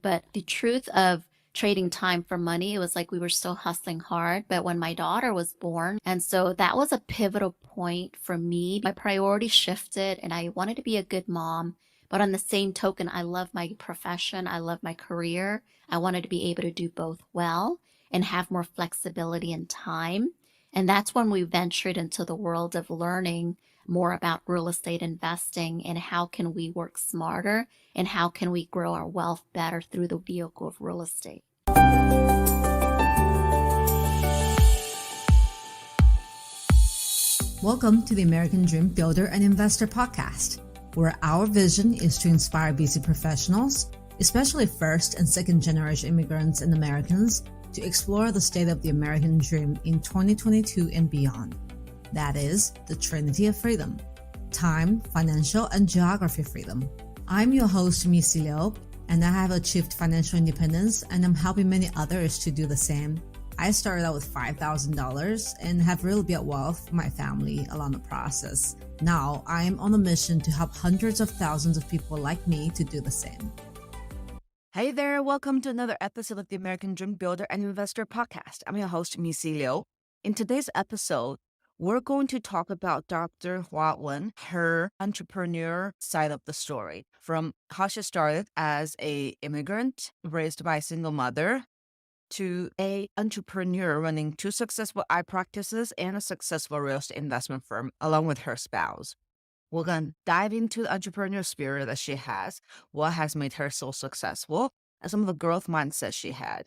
But the truth of trading time for money, it was like we were still hustling hard. But when my daughter was born, and so that was a pivotal point for me. My priorities shifted and I wanted to be a good mom. But on the same token, I love my profession. I love my career. I wanted to be able to do both well and have more flexibility and time. And that's when we ventured into the world of learning more about real estate investing and how can we work smarter and how can we grow our wealth better through the vehicle of real estate. Welcome to the American Dream Builder and Investor podcast, where our vision is to inspire busy professionals, especially first and second generation immigrants and Americans, to explore the state of the American dream in 2022 and beyond. That is the Trinity of Freedom: time, financial, and geography freedom. I'm your host, Missy Liu, and I have achieved financial independence and I'm helping many others to do the same. I started out with $5,000 and have really built wealth for my family along the process. Now I am on a mission to help hundreds of thousands of people like me to do the same. Hey there, welcome to another episode of the American Dream Builder and Investor podcast. I'm your host, Missy Liu. In today's episode, we're going to talk about Dr. Nguyen, her entrepreneur side of the story, from how she started as an immigrant raised by a single mother to an entrepreneur running 2 successful eye practices and a successful real estate investment firm along with her spouse. We're going to dive into the entrepreneurial spirit that she has, what has made her so successful, and some of the growth mindsets she had.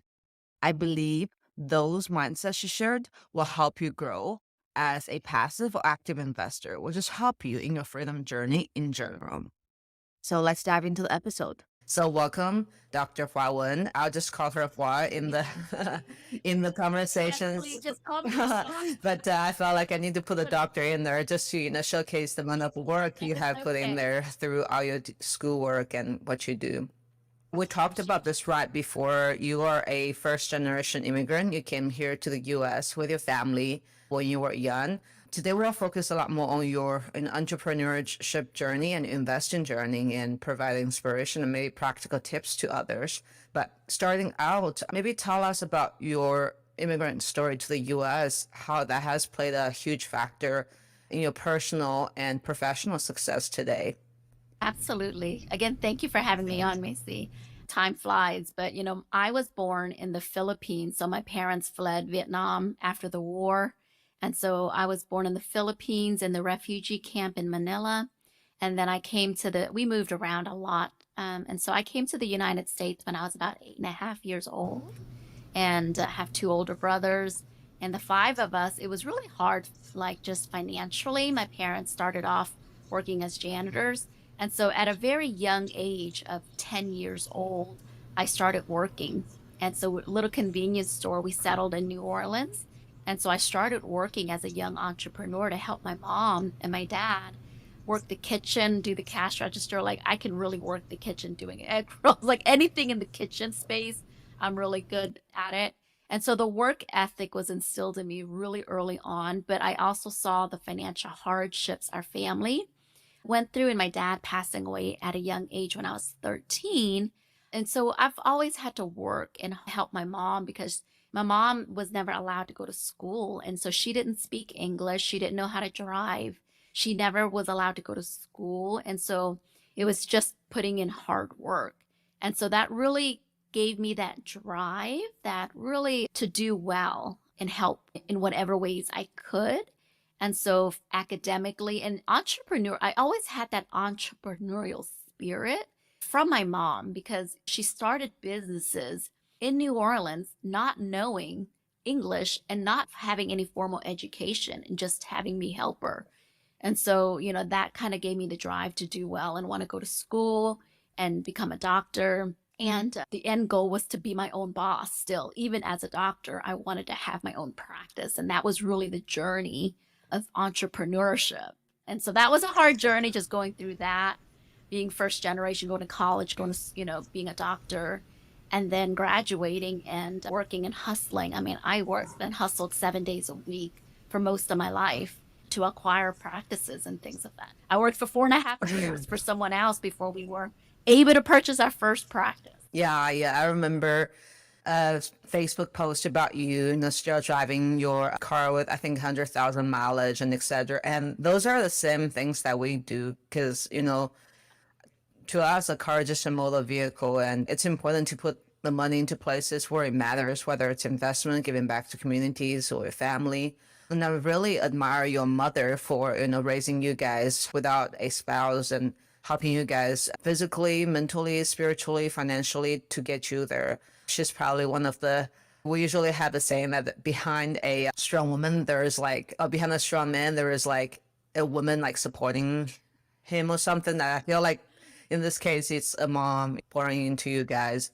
I believe those mindsets she shared will help you grow as a passive or active investor, will just help you in your freedom journey in general. So let's dive into the episode. So welcome, Dr. Nguyen. I'll just call her Hua in the in the conversations. Yes, just call me. But I felt like I need to put a doctor in there just to showcase the amount of work you have put in there through all your schoolwork and what you do. We talked about this right before. You are a first-generation immigrant. You came here to the U.S. with your family when you were young. Today, we'll focus a lot more on your entrepreneurship journey and investing journey and provide inspiration and maybe practical tips to others. But starting out, maybe tell us about your immigrant story to the U.S., how that has played a huge factor in your personal and professional success today. Absolutely. Again, thank you for having me on, Macy. Time flies, but I was born in the Philippines. So my parents fled Vietnam after the war. And so I was born in the Philippines in the refugee camp in Manila. And then we moved around a lot. And so I came to the United States when I was about 8.5 years old and have 2 older brothers. And the 5 of us, it was really hard, like just financially. My parents started off working as janitors. And so at a very young age of 10 years old, I started working. And so a little convenience store, we settled in New Orleans. And so I started working as a young entrepreneur to help my mom and my dad work the kitchen, do the cash register. Like I can really work the kitchen doing egg rolls, like anything in the kitchen space. I'm really good at it. And so the work ethic was instilled in me really early on, but I also saw the financial hardships our family went through and my dad passing away at a young age when I was 13. And so I've always had to work and help my mom because my mom was never allowed to go to school. And so she didn't speak English. She didn't know how to drive. She never was allowed to go to school. And so it was just putting in hard work. And so that really gave me that drive that really to do well and help in whatever ways I could. And so academically and I always had that entrepreneurial spirit from my mom because she started businesses in New Orleans, not knowing English and not having any formal education and just having me help her. And so, that kind of gave me the drive to do well and want to go to school and become a doctor. And the end goal was to be my own boss still. Even as a doctor, I wanted to have my own practice. And that was really the journey of entrepreneurship. And so that was a hard journey, just going through that, being first generation, going to college, going to, being a doctor. And then graduating and working and hustling. I mean, I worked and hustled 7 days a week for most of my life to acquire practices and things of that. I worked for 4.5 years for someone else before we were able to purchase our first practice. Yeah, I remember a Facebook post about you, still driving your car with, I think, 100,000 mileage and etc. And those are the same things that we do because, to us, a car is just a motor vehicle, and it's important to put the money into places where it matters, whether it's investment, giving back to communities or your family. And I really admire your mother for, raising you guys without a spouse and helping you guys physically, mentally, spiritually, financially to get you there. She's probably one of the, we usually have the saying that behind a strong woman, there is like, behind a strong man, there is like a woman like supporting him or something. That I feel like in this case, it's a mom pouring into you guys.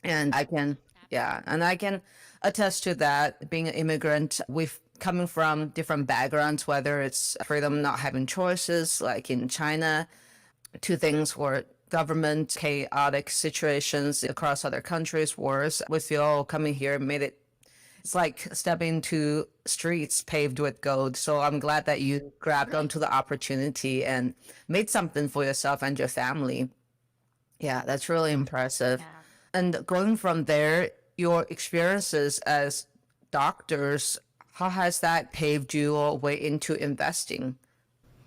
And I can, yeah, and I can attest to that. Being an immigrant, we've coming from different backgrounds, whether it's freedom, not having choices, like in China, to things where government, chaotic situations across other countries, wars. We feel coming here made it, it's like stepping into streets paved with gold. So I'm glad that you grabbed onto the opportunity and made something for yourself and your family. Yeah, that's really impressive. Yeah. And going from there, your experiences as doctors, how has that paved your way into investing?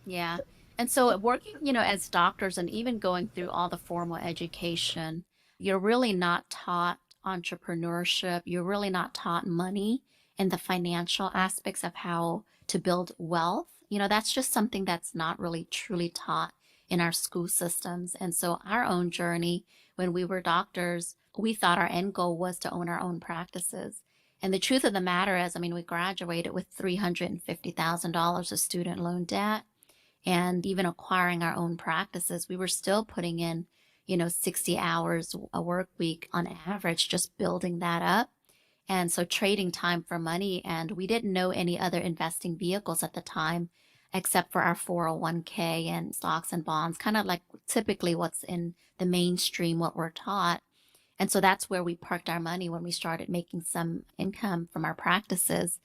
Yeah. And so working, as doctors and even going through all the formal education, you're really not taught entrepreneurship. You're really not taught money and the financial aspects of how to build wealth. That's just something that's not really truly taught in our school systems. And so our own journey when we were doctors, we thought our end goal was to own our own practices. And the truth of the matter is, we graduated with $350,000 of student loan debt, and even acquiring our own practices, we were still putting in, 60 hours a work week on average, just building that up. And so trading time for money. And we didn't know any other investing vehicles at the time, except for our 401k and stocks and bonds, kind of like typically what's in the mainstream, what we're taught. And so that's where we parked our money when we started making some income from our practices.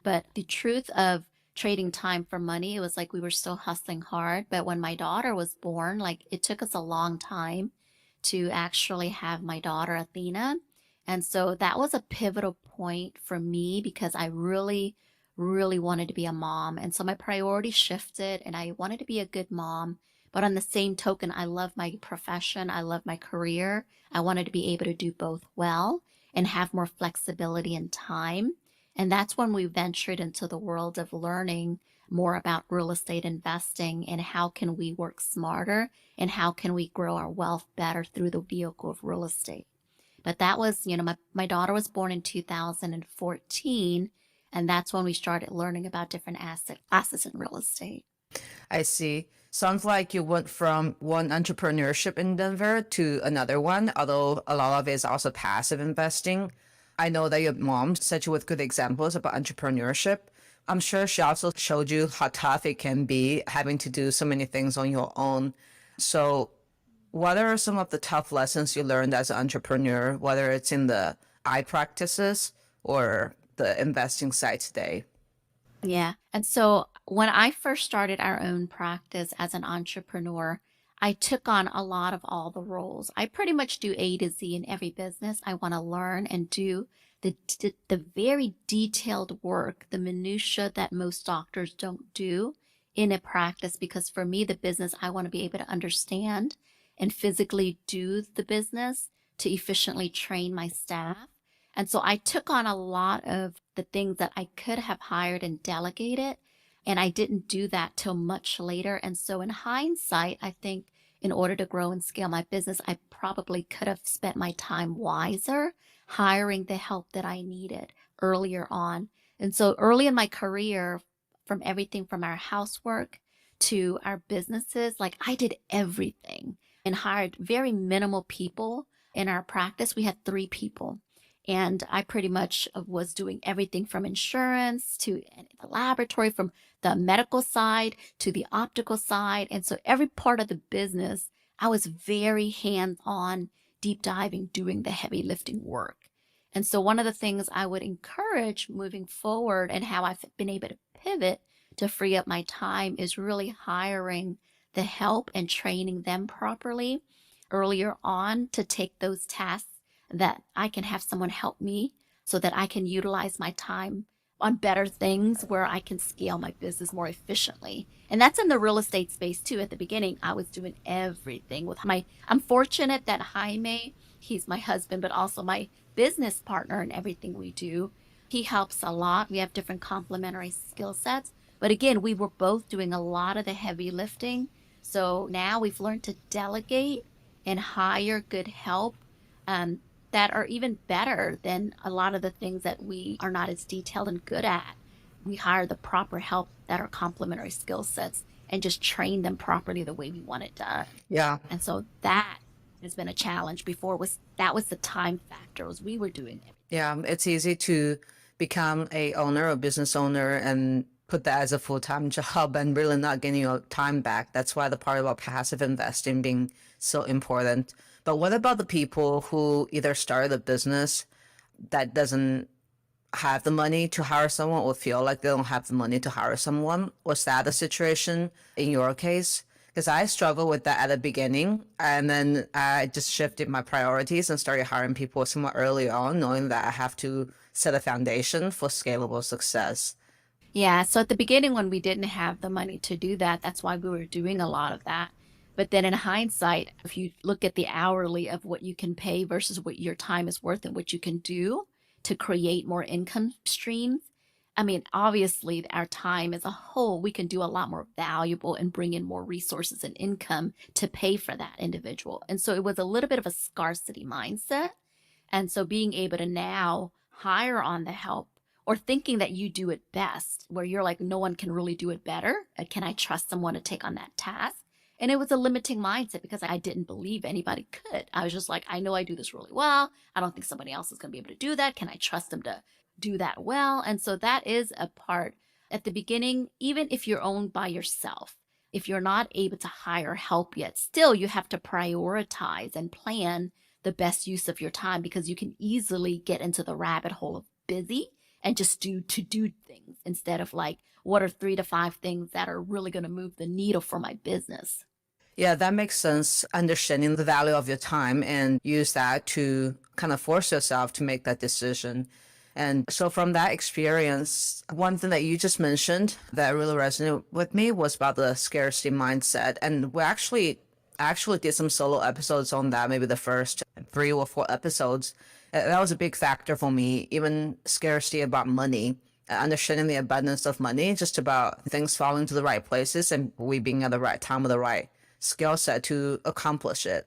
But the truth of trading time for money, it was like we were still hustling hard. But when my daughter was born, like it took us a long time to actually have my daughter, Athena. And so that was a pivotal point for me because I really, really wanted to be a mom. And so my priorities shifted and I wanted to be a good mom. But on the same token, I love my profession. I love my career. I wanted to be able to do both well and have more flexibility and time. And that's when we ventured into the world of learning more about real estate investing and how can we work smarter and how can we grow our wealth better through the vehicle of real estate. But that was, my daughter was born in 2014, and that's when we started learning about different assets in real estate. I see. Sounds like you went from one entrepreneurship endeavor to another one, although a lot of it is also passive investing. I know that your mom set you with good examples about entrepreneurship. I'm sure she also showed you how tough it can be having to do so many things on your own. So, what are some of the tough lessons you learned as an entrepreneur, whether it's in the eye practices or the investing side today? Yeah. And so when I first started our own practice as an entrepreneur, I took on a lot of all the roles. I pretty much do A to Z in every business. I want to learn and do the very detailed work, the minutia that most doctors don't do in a practice. Because for me, the business, I want to be able to understand and physically do the business to efficiently train my staff. And so I took on a lot of the things that I could have hired and delegated, and I didn't do that till much later. And so in hindsight, I think in order to grow and scale my business, I probably could have spent my time wiser, hiring the help that I needed earlier on. And so early in my career, from everything from our housework to our businesses, like I did everything and hired very minimal people. In our practice, we had 3 people. And I pretty much was doing everything from insurance to the laboratory, from the medical side to the optical side. And so every part of the business, I was very hands-on, deep diving, doing the heavy lifting work. And so one of the things I would encourage moving forward and how I've been able to pivot to free up my time is really hiring the help and training them properly. earlier on to take those tasks that I can have someone help me so that I can utilize my time on better things where I can scale my business more efficiently. And that's in the real estate space too. At the beginning, I was doing everything with I'm fortunate that Jaime, he's my husband, but also my business partner in everything we do. He helps a lot. We have different complementary skill sets. But again, we were both doing a lot of the heavy lifting. So now we've learned to delegate and hire good help um, that are even better than a lot of the things that we are not as detailed and good at. We hire the proper help that are complementary skill sets and just train them properly the way we want it done. Yeah. And so that has been a challenge. Before was that was the time factor as we were doing it. Yeah, it's easy to become a owner or business owner and put that as a full-time job and really not getting your time back. That's why the part about passive investing being so important. But what about the people who either started a business that doesn't have the money to hire someone or feel like they don't have the money to hire someone? Was that the situation in your case? Because I struggled with that at the beginning, and then I just shifted my priorities and started hiring people somewhat early on, knowing that I have to set a foundation for scalable success. Yeah, so at the beginning when we didn't have the money to do that, that's why we were doing a lot of that. But then in hindsight, if you look at the hourly of what you can pay versus what your time is worth and what you can do to create more income streams, I mean, obviously our time as a whole, we can do a lot more valuable and bring in more resources and income to pay for that individual. And so it was a little bit of a scarcity mindset. And so being able to now hire on the help or thinking that you do it best, where you're like, no one can really do it better. Can I trust someone to take on that task? And it was a limiting mindset because I didn't believe anybody could. I was just like, I know I do this really well. I don't think somebody else is going to be able to do that. Can I trust them to do that well? And so that is a part at the beginning, even if you're owned by yourself, if you're not able to hire help yet, still you have to prioritize and plan the best use of your time because you can easily get into the rabbit hole of busy and just do to do things instead of like, what are 3 to 5 things that are really going to move the needle for my business? Yeah, that makes sense. Understanding the value of your time and use that to kind of force yourself to make that decision. And so from that experience, one thing that you just mentioned that really resonated with me was about the scarcity mindset. And we actually did some solo episodes on that, maybe the first 3 or 4 episodes. That was a big factor for me, even scarcity about money, understanding the abundance of money, just about things falling to the right places and we being at the right time with the right skill set to accomplish it.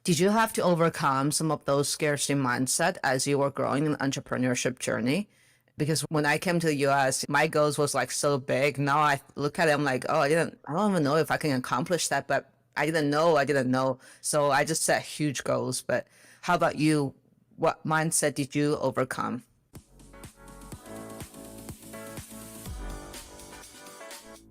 Did you have to overcome some of those scarcity mindset as you were growing in the entrepreneurship journey? Because when I came to the US, my goals was like so big. Now I look at it, I'm like, oh, I don't even know if I can accomplish that, but I didn't know. So I just set huge goals. But how about you? What mindset did you overcome?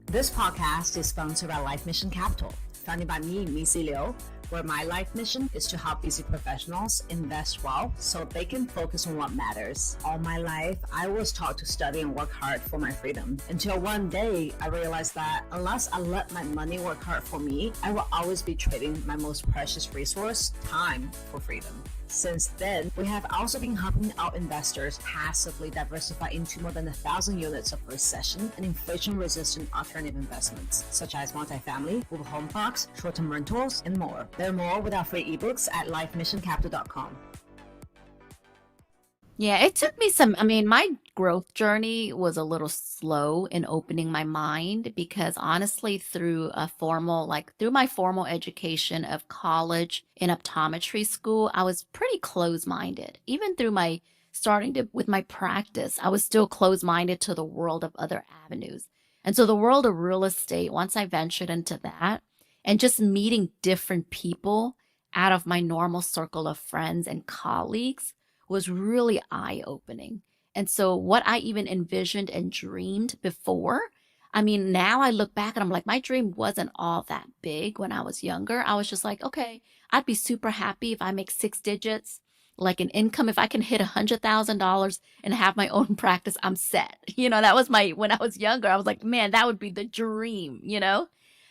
This podcast is sponsored by Life Mission Capital, founded by me, Missy Liu, where my life mission is to help busy professionals invest well so they can focus on what matters. All my life, I was taught to study and work hard for my freedom. Until one day, I realized that unless I let my money work hard for me, I will always be trading my most precious resource, time, for freedom. Since then, we have also been helping our investors passively diversify into more than 1,000 units of recession and inflation-resistant alternative investments, such as multifamily, mobile home parks, short-term rentals, and more. Learn more with our free ebooks at lifemissioncapital.com. Yeah, it took me my growth journey was a little slow in opening my mind because honestly, through my formal education of college in optometry school, I was pretty close-minded. Even through with my practice, I was still close-minded to the world of other avenues. And so the world of real estate, once I ventured into that and just meeting different people out of my normal circle of friends and colleagues, was really eye-opening. And so what I even envisioned and dreamed before, now I look back and I'm like, my dream wasn't all that big when I was younger. I was just like, okay, I'd be super happy if I make 6 digits, like an income. If I can hit $100,000 and have my own practice, I'm set. That was when I was younger, I was like, man, that would be the dream.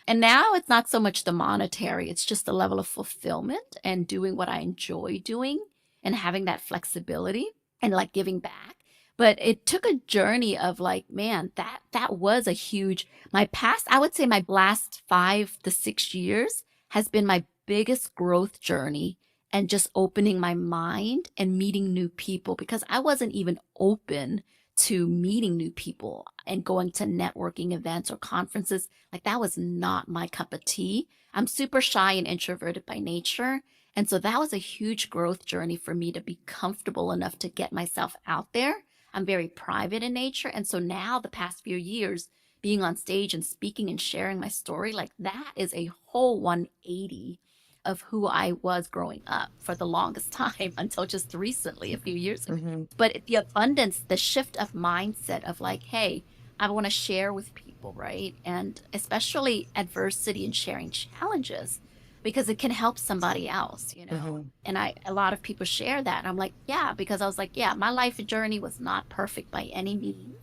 And now it's not so much the monetary, it's just the level of fulfillment and doing what I enjoy doing and having that flexibility and like giving back. But it took a journey of like, man, that was a huge my past, I would say my last 5 to 6 years has been my biggest growth journey and just opening my mind and meeting new people because I wasn't even open to meeting new people and going to networking events or conferences. Like that was not my cup of tea. I'm super shy and introverted by nature. And so that was a huge growth journey for me to be comfortable enough to get myself out there. I'm very private in nature. And so now the past few years, being on stage and speaking and sharing my story, like that is a whole 180 of who I was growing up for the longest time until just recently, a few years ago. Mm-hmm. But the abundance, the shift of mindset of like, hey, I want to share with people, right? And especially adversity and sharing challenges because it can help somebody else, you know? Mm-hmm. And a lot of people share that. I'm like, yeah, because I was like, yeah, my life journey was not perfect by any means.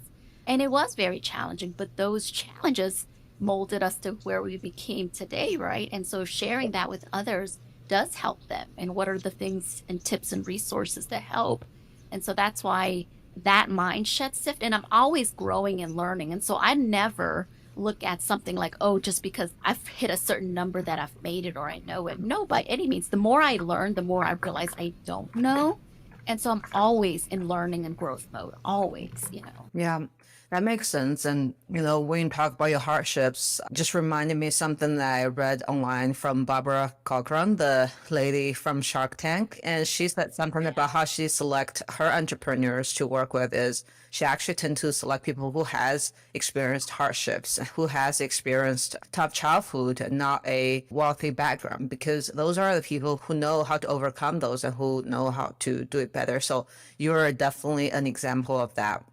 And it was very challenging, but those challenges molded us to where we became today, right? And so sharing that with others does help them. And what are the things and tips and resources that help? And so that's why that mindset shift, and I'm always growing and learning. And so I never look at something like, oh, just because I've hit a certain number that I've made it or I know it. No, by any means. The more I learn, the more I realize I don't know. And so I'm always in learning and growth mode, always, you know. Yeah, that makes sense. And, when you talk about your hardships, just reminded me something that I read online from Barbara Cochran, the lady from Shark Tank. And she said something about how she select her entrepreneurs to work with is she actually tend to select people who has experienced hardships, who has experienced tough childhood, not a wealthy background, because those are the people who know how to overcome those and who know how to do it better. So you're definitely an example of that.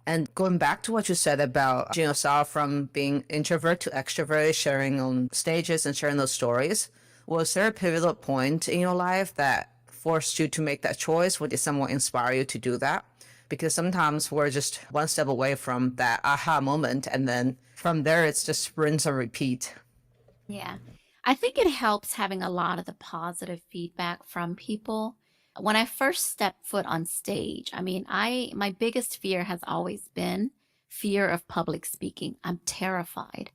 And going back to what you said about yourself from being introvert to extrovert, sharing on stages and sharing those stories, was there a pivotal point in your life that forced you to make that choice? Or did someone inspire you to do that? Because sometimes we're just one step away from that aha moment. And then from there, it's just rinse and repeat. Yeah. I think it helps having a lot of the positive feedback from people. When I first stepped foot on stage, I mean, my biggest fear has always been fear of public speaking. I'm terrified.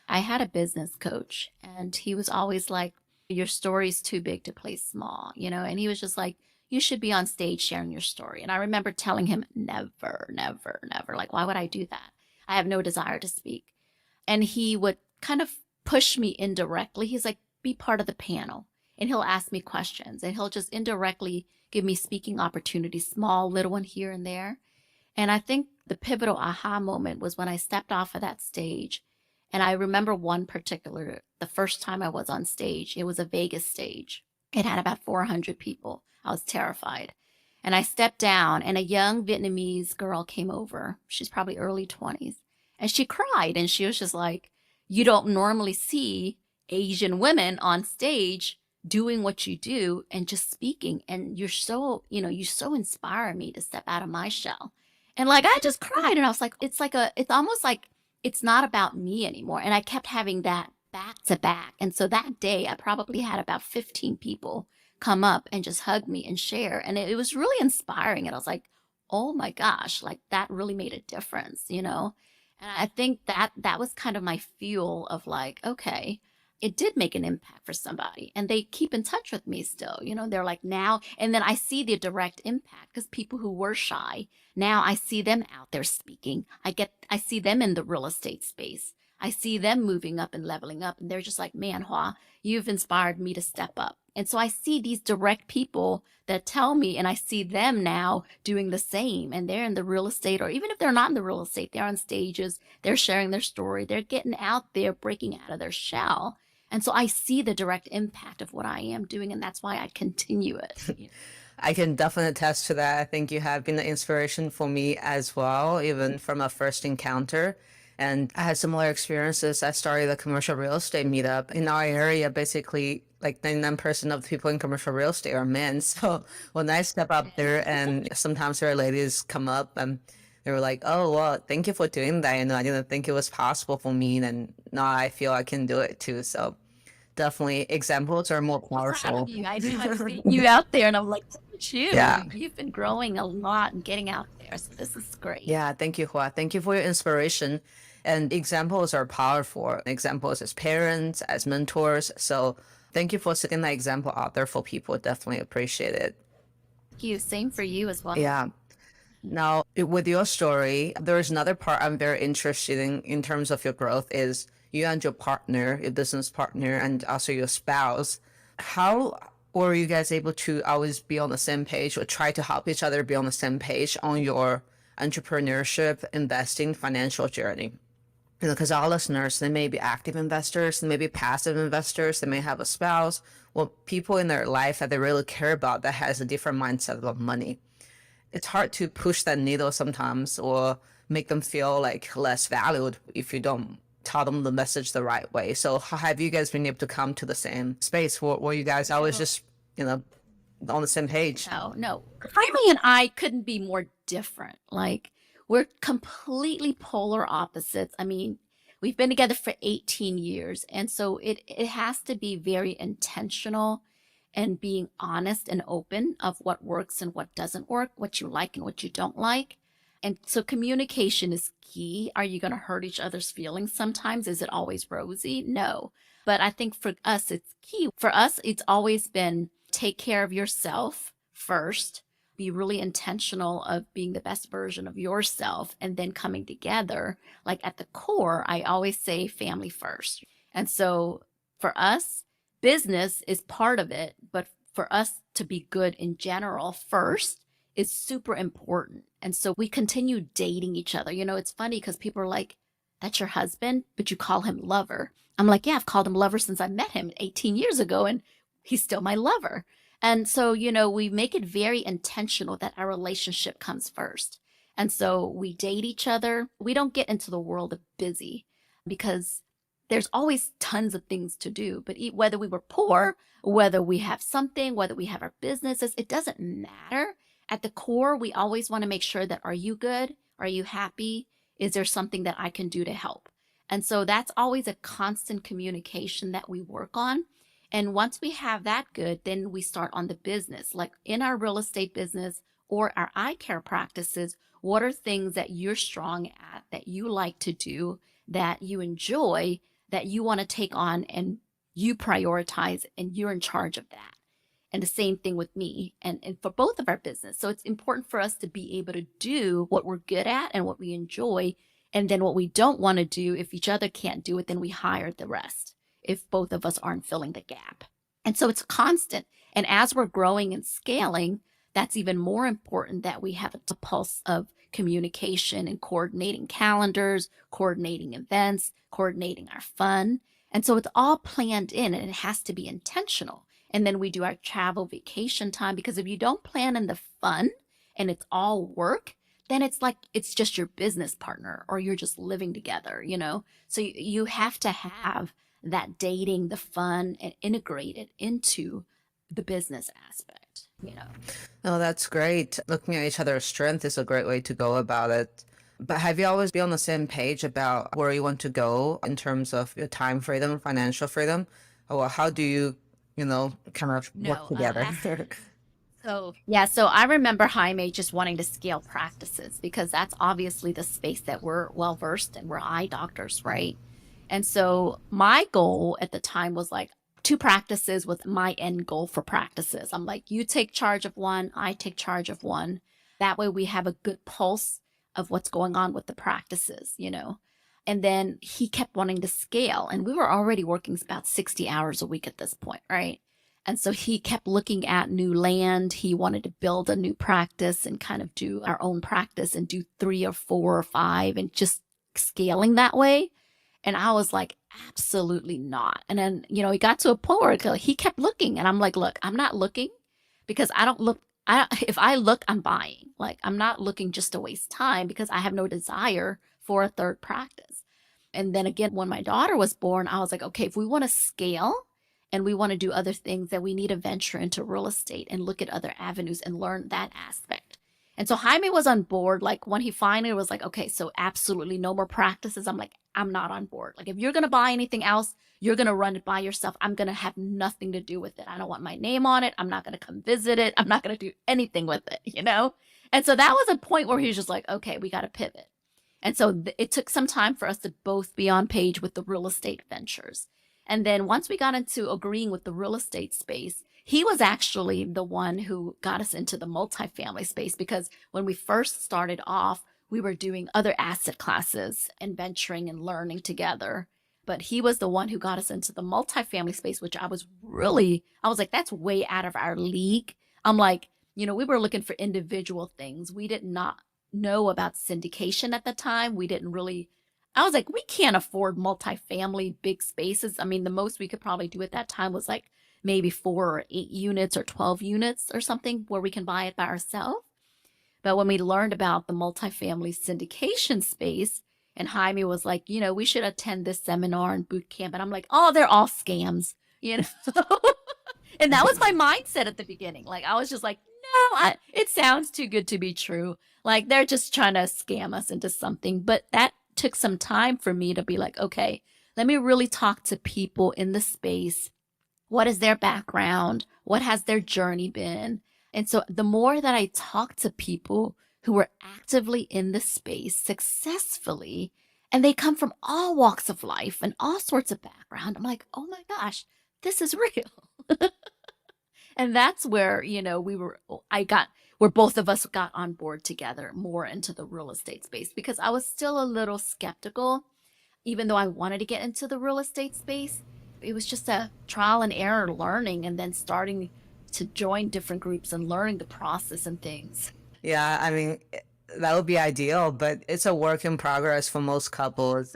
I had a business coach and he was always like, your story's too big to play small, you know, and he was just like, you should be on stage sharing your story. And I remember telling him, never, never, never. Like, why would I do that? I have no desire to speak. And he would kind of push me indirectly. He's like, be part of the panel. And he'll ask me questions and he'll just indirectly give me speaking opportunities, small, little one here and there. And I think the pivotal aha moment was when I stepped off of that stage. And I remember one particular, the first time I was on stage, it was a Vegas stage. It had about 400 people. I was terrified. And I stepped down and a young Vietnamese girl came over. She's probably early 20s. And she cried and she was just like, you don't normally see Asian women on stage doing what you do and just speaking. And you're so, you so inspire me to step out of my shell. And like, I just cried and I was like, it's almost like it's not about me anymore. And I kept having that back to back. And so that day, I probably had about 15 people come up and just hug me and share. And it was really inspiring. And I was like, oh my gosh, like that really made a difference, you know? And I think that was kind of my fuel of like, okay, it did make an impact for somebody and they keep in touch with me still, they're like now, and then I see the direct impact because people who were shy, now I see them out there speaking. I see them in the real estate space. I see them moving up and leveling up and they're just like, man, Hua, you've inspired me to step up. And so I see these direct people that tell me and I see them now doing the same and they're in the real estate, or even if they're not in the real estate, they're on stages, they're sharing their story, they're getting out there, breaking out of their shell. And so I see the direct impact of what I am doing, and that's why I continue it. I can definitely attest to that. I think you have been an inspiration for me as well, even from a first encounter. And I had similar experiences. I started a commercial real estate meetup in our area. Basically, like 99% of the people in commercial real estate are men. So when I step up there and sometimes there are ladies come up and they were like, oh, well, thank you for doing that. I didn't think it was possible for me. And now I feel I can do it too. So definitely examples are more So proud of powerful. you. I know I've seen you out there and I'm like, look at you. Yeah. You've been growing a lot and getting out there. So this is great. Yeah. Thank you, Hua. Thank you for your inspiration. And examples are powerful. Examples as parents, as mentors. So thank you for setting that example out there for people. Definitely appreciate it. Thank you. Same for you as well. Yeah. Now, with your story, there's another part I'm very interested in terms of your growth is you and your partner, your business partner, and also your spouse. How were you guys able to always be on the same page or try to help each other be on the same page on your entrepreneurship, investing, financial journey? Because our listeners, they may be active investors, they may be passive investors, they may have a spouse, or people in their life that they really care about that has a different mindset about money. It's hard to push that needle sometimes or make them feel like less valued if you don't tell them the message the right way. So how have you guys been able to come to the same space? Were you guys always just, on the same page? No. Jaime and I couldn't be more different. Like, we're completely polar opposites. I mean, we've been together for 18 years. And so it has to be very intentional and being honest and open of what works and what doesn't work, what you like and what you don't like. And so communication is key. Are you going to hurt each other's feelings sometimes? Is it always rosy? No. But I think for us, it's key. For us, it's always been take care of yourself first, be really intentional of being the best version of yourself, and then coming together. Like at the core, I always say family first. And so for us, business is part of it, but for us to be good in general first is super important. And so we continue dating each other. It's funny because people are like, that's your husband, but you call him lover. I'm like, yeah, I've called him lover since I met him 18 years ago, and he's still my lover. And so, we make it very intentional that our relationship comes first. And so we date each other. We don't get into the world of busy because there's always tons of things to do. But whether we were poor, whether we have something, whether we have our businesses, it doesn't matter. At the core, we always want to make sure that, are you good? Are you happy? Is there something that I can do to help? And so that's always a constant communication that we work on. And once we have that good, then we start on the business. Like in our real estate business or our eye care practices, what are things that you're strong at, that you like to do, that you enjoy, that you want to take on and you prioritize and you're in charge of that? And the same thing with me and for both of our business. So it's important for us to be able to do what we're good at and what we enjoy. And then what we don't want to do, if each other can't do it, then we hire the rest if both of us aren't filling the gap. And so it's constant. And as we're growing and scaling, that's even more important that we have a pulse of communication and coordinating calendars, coordinating events, coordinating our fun. And so it's all planned in and it has to be intentional. And then we do our travel vacation time, because if you don't plan in the fun and it's all work, then it's like it's just your business partner or you're just living together, So you have to have that dating, the fun, and integrate it into the business aspect. Oh, that's great. Looking at each other's strength is a great way to go about it. But have you always been on the same page about where you want to go in terms of your time freedom, financial freedom? Or how do you, kind of work No, together? So I remember Jaime just wanting to scale practices because that's obviously the space that we're well versed in. We're eye doctors, right? And so my goal at the time was like 2 practices with my end goal for practices. I'm like, you take charge of one, I take charge of one. That way we have a good pulse of what's going on with the practices. And then he kept wanting to scale, and we were already working about 60 hours a week at this point, right? And so he kept looking at new land. He wanted to build a new practice and kind of do our own practice and do 3 or 4 or 5 and just scaling that way. And I was like, absolutely not. And then, he got to a point where he kept looking, and I'm like, look, I'm not looking because I don't look. If I look, I'm buying. Like, I'm not looking just to waste time because I have no desire for a third practice. And then again, when my daughter was born, I was like, okay, if we want to scale and we want to do other things, then we need to venture into real estate and look at other avenues and learn that aspect. And so Jaime was on board. Like when he finally was like, okay, so absolutely no more practices. I'm like, I'm not on board. Like if you're going to buy anything else, you're going to run it by yourself. I'm going to have nothing to do with it. I don't want my name on it. I'm not going to come visit it. I'm not going to do anything with it, you know? And so that was a point where he was just like, okay, we got to pivot. And so it took some time for us to both be on page with the real estate ventures. And then once we got into agreeing with the real estate space, he was actually the one who got us into the multifamily space, because when we first started off, we were doing other asset classes and venturing and learning together. But he was the one who got us into the multifamily space, which I was like, that's way out of our league. I'm like, we were looking for individual things. We did not know about syndication at the time. I was like, we can't afford multifamily big spaces. I mean, the most we could probably do at that time was like maybe 4 or 8 units or 12 units or something where we can buy it by ourselves. But when we learned about the multifamily syndication space, and Jaime was like, we should attend this seminar and boot camp. And I'm like, oh, they're all scams, And that was my mindset at the beginning. Like, I was just like, no, it sounds too good to be true. Like, they're just trying to scam us into something. But that took some time for me to be like, okay, let me really talk to people in the space. What is their background? What has their journey been? And so the more that I talked to people who were actively in the space successfully, and they come from all walks of life and all sorts of background, I'm like, oh my gosh, this is real. And that's where, where both of us got on board together more into the real estate space, because I was still a little skeptical, even though I wanted to get into the real estate space. It was just a trial and error learning, and then starting to join different groups and learning the process and things. Yeah, I mean, that would be ideal, but it's a work in progress for most couples.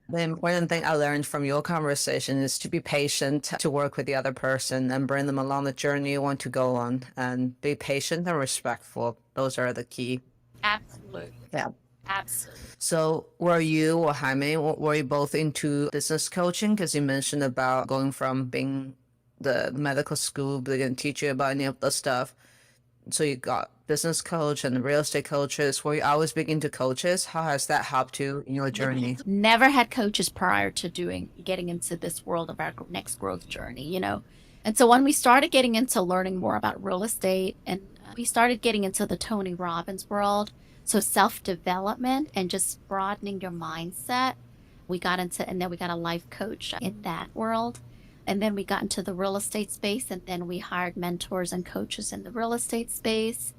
The important thing I learned from your conversation is to be patient, to work with the other person and bring them along the journey you want to go on, and be patient and respectful. Those are the key. Absolutely. Yeah. Absolutely. So were you or Jaime, were you both into business coaching? Because you mentioned about going from being the medical school, they didn't teach you about any of the stuff. So you got business coach and real estate coaches. Were you always big into coaches? How has that helped you in your journey? Never had coaches prior to getting into this world of our next growth journey, And so when we started getting into learning more about real estate, and we started getting into the Tony Robbins world, so self-development and just broadening your mindset, and then we got a life coach in that world. And then we got into the real estate space, and then we hired mentors and coaches in the real estate space.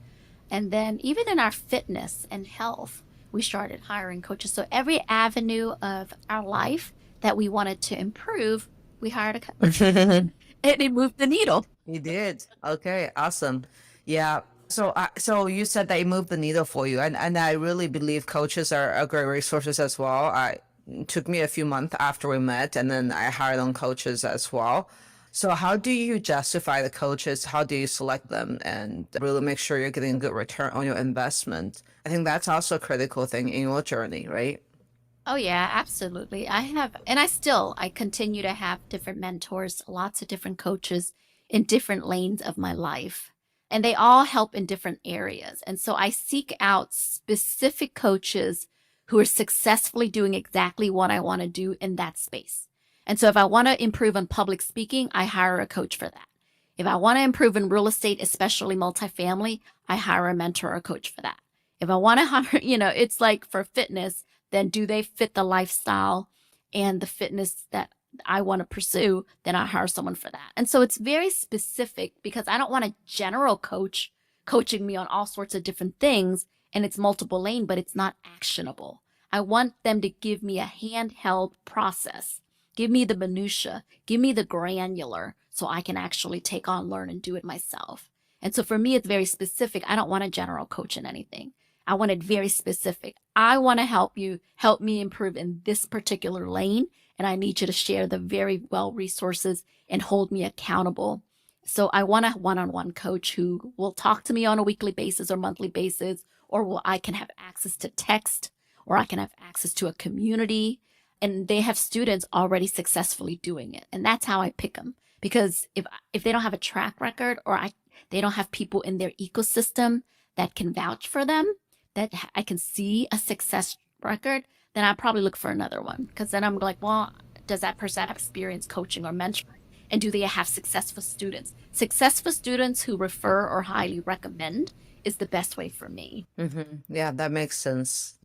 And then even in our fitness and health, we started hiring coaches. So every avenue of our life that we wanted to improve, we hired a coach. And it moved the needle. You did. Okay, awesome. Yeah. So you said that it moved the needle for you, and I really believe coaches are great resources as well. It took me a few months after we met, and then I hired on coaches as well. So how do you justify the coaches? How do you select them and really make sure you're getting a good return on your investment? I think that's also a critical thing in your journey, right? Oh yeah, absolutely. I continue to have different mentors, lots of different coaches in different lanes of my life. And they all help in different areas. And so I seek out specific coaches who are successfully doing exactly what I want to do in that space. And so if I want to improve on public speaking, I hire a coach for that. If I want to improve in real estate, especially multifamily, I hire a mentor or a coach for that. If I want to hire, it's like for fitness, then do they fit the lifestyle and the fitness that I want to pursue, then I hire someone for that. And so it's very specific, because I don't want a general coach coaching me on all sorts of different things, and it's multiple lane, but it's not actionable. I want them to give me a handheld process. Give me the minutia, give me the granular, so I can actually take on, learn, and do it myself. And so for me, it's very specific. I don't want a general coach in anything. I want it very specific. I want to help me improve in this particular lane. And I need you to share the very well resources and hold me accountable. So I want a one-on-one coach who will talk to me on a weekly basis or monthly basis, or I can have access to text, or I can have access to a community. And they have students already successfully doing it. And that's how I pick them, Because if they don't have a track record, or they don't have people in their ecosystem that can vouch for them, that I can see a success record, then I probably look for another one. Because then I'm like, well, does that person have experience coaching or mentoring? And do they have successful students? Successful students who refer or highly recommend is the best way for me. Yeah, that makes sense.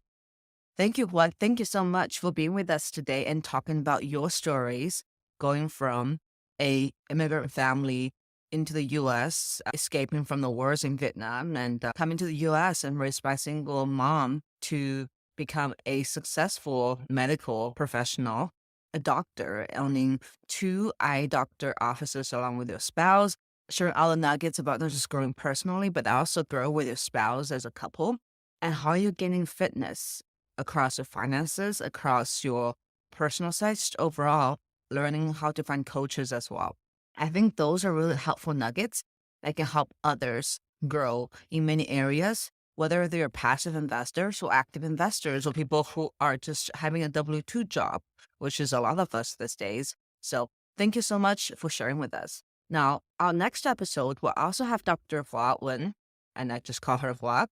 Thank you, Huang. Thank you so much for being with us today and talking about your stories going from a immigrant family into the U.S., escaping from the wars in Vietnam, and coming to the U.S. and raised by a single mom to become a successful medical professional, a doctor, owning 2 eye doctor offices along with your spouse, sharing all the nuggets about not just growing personally, but also grow with your spouse as a couple, and how you're gaining fitness across your finances, across your personal side, just overall, learning how to find coaches as well. I think those are really helpful nuggets that can help others grow in many areas, whether they're passive investors or active investors or people who are just having a W-2 job, which is a lot of us these days. So thank you so much for sharing with us. Now, our next episode will also have Dr. Nguyen, and I just call her Hua,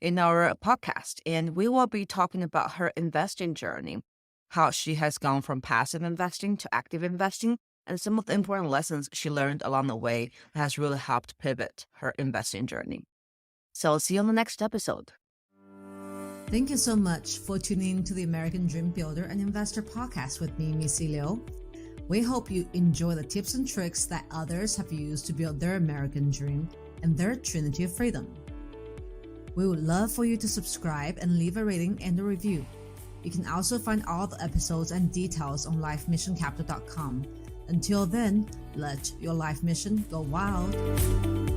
in our podcast. And we will be talking about her investing journey, how she has gone from passive investing to active investing, and some of the important lessons she learned along the way that has really helped pivot her investing journey. So see you on the next episode. Thank you so much for tuning in to the American Dream Builder and Investor podcast with me, Missy Liu. We hope you enjoy the tips and tricks that others have used to build their American dream and their trinity of freedom. We would love for you to subscribe and leave a rating and a review. You can also find all the episodes and details on lifemissioncapital.com. Until then, let your life mission go wild.